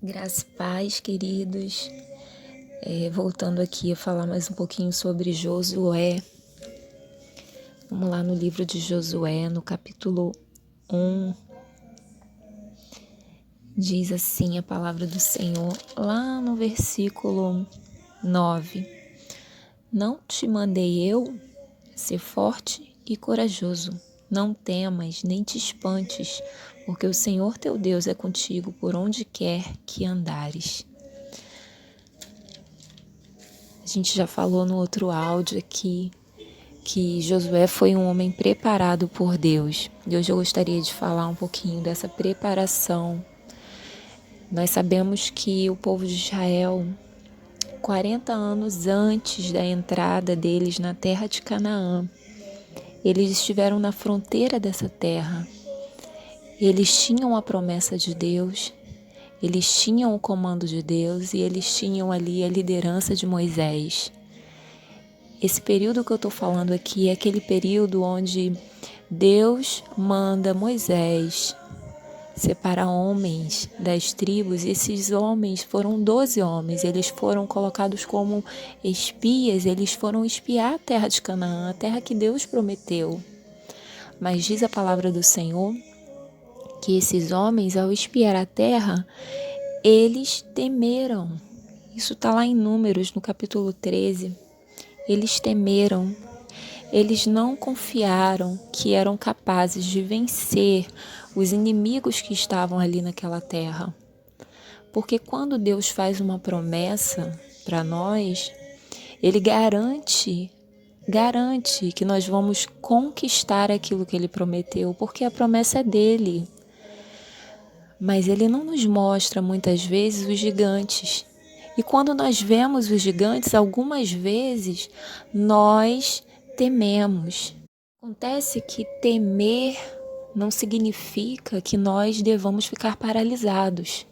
Graça e paz, queridos. Voltando aqui a falar mais um pouquinho sobre Josué. Vamos lá no livro de Josué, no capítulo 1. Diz assim a palavra do Senhor, lá no versículo 9. Não te mandei eu ser forte e corajoso. Não temas, nem te espantes, porque o Senhor teu Deus é contigo por onde quer que andares. A gente já falou no outro áudio aqui que Josué foi um homem preparado por Deus. E hoje eu gostaria de falar um pouquinho dessa preparação. Nós sabemos que o povo de Israel, 40 anos antes da entrada deles na terra de Canaã, eles estiveram na fronteira dessa terra. Eles tinham a promessa de Deus, eles tinham o comando de Deus e eles tinham ali a liderança de Moisés. Esse período que eu estou falando aqui é aquele período onde Deus manda Moisés separar homens das tribos, e esses homens foram 12 homens, eles foram colocados como espias, eles foram espiar a terra de Canaã, a terra que Deus prometeu. Mas diz a palavra do Senhor que esses homens, ao espiar a terra, eles temeram. Isso está lá em Números, no capítulo 13. Eles temeram. Eles não confiaram que eram capazes de vencer os inimigos que estavam ali naquela terra. Porque quando Deus faz uma promessa para nós, Ele garante que nós vamos conquistar aquilo que Ele prometeu, porque a promessa é dele. Mas Ele não nos mostra muitas vezes os gigantes. E quando nós vemos os gigantes, algumas vezes nós tememos. Acontece que temer não significa que nós devamos ficar paralisados.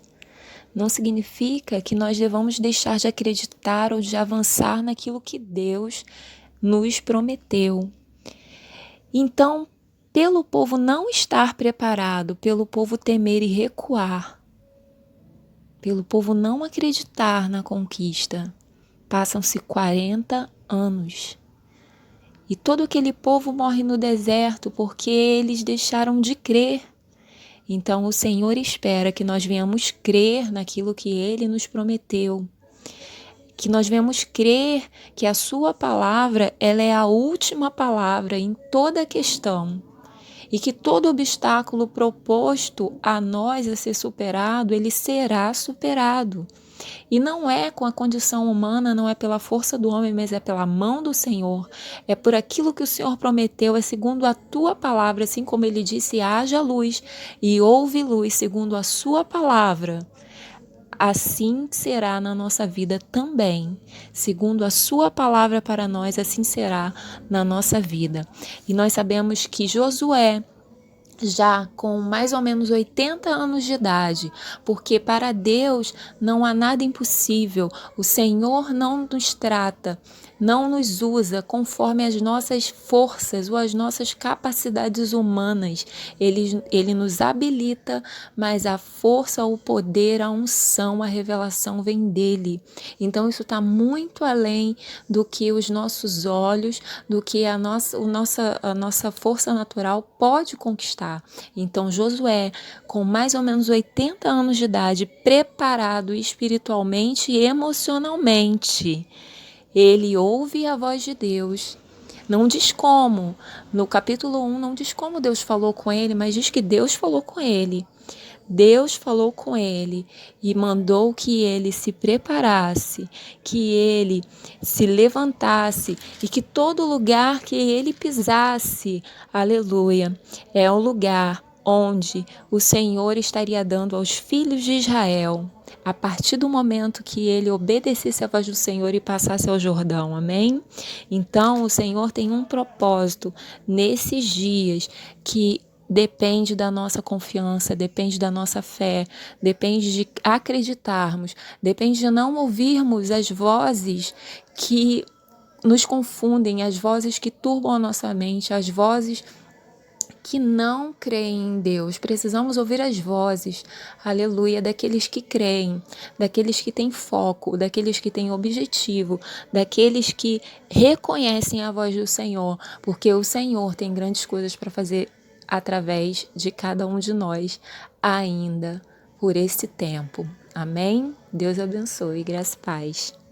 Não significa que nós devamos deixar de acreditar ou de avançar naquilo que Deus nos prometeu. Então, pelo povo não estar preparado, pelo povo temer e recuar, pelo povo não acreditar na conquista, passam-se 40 anos. E todo aquele povo morre no deserto porque eles deixaram de crer. Então o Senhor espera que nós venhamos crer naquilo que Ele nos prometeu. Que nós venhamos crer que a sua palavra, ela é a última palavra em toda a questão. E que todo obstáculo proposto a nós a ser superado, ele será superado. E não é com a condição humana, não é pela força do homem, mas é pela mão do Senhor. É por aquilo que o Senhor prometeu, é segundo a tua palavra, assim como ele disse, haja luz e houve luz, segundo a sua palavra. Assim será na nossa vida também. Segundo a sua palavra para nós, assim será na nossa vida. E nós sabemos que Josué, já com mais ou menos 80 anos de idade, porque para Deus não há nada impossível. O Senhor não nos trata, não nos usa conforme as nossas forças ou as nossas capacidades humanas. Ele nos habilita, mas a força, o poder, a unção, a revelação vem dele. Então isso está muito além do que os nossos olhos, do que a nossa força natural pode conquistar. Então Josué, com mais ou menos 80 anos de idade, preparado espiritualmente e emocionalmente, ele ouve a voz de Deus. Não diz como, no capítulo 1 não diz como Deus falou com ele, mas diz que Deus falou com ele. Deus falou com ele e mandou que ele se preparasse, que ele se levantasse e que todo lugar que ele pisasse, aleluia, é o lugar onde o Senhor estaria dando aos filhos de Israel, a partir do momento que ele obedecesse a voz do Senhor e passasse ao Jordão, amém? Então o Senhor tem um propósito nesses dias que depende da nossa confiança, depende da nossa fé, depende de acreditarmos, depende de não ouvirmos as vozes que nos confundem, as vozes que turbam a nossa mente, as vozes que não creem em Deus. Precisamos ouvir as vozes, aleluia, daqueles que creem, daqueles que têm foco, daqueles que têm objetivo, daqueles que reconhecem a voz do Senhor, porque o Senhor tem grandes coisas para fazer através de cada um de nós ainda por esse tempo. Amém? Deus abençoe. Graça e paz.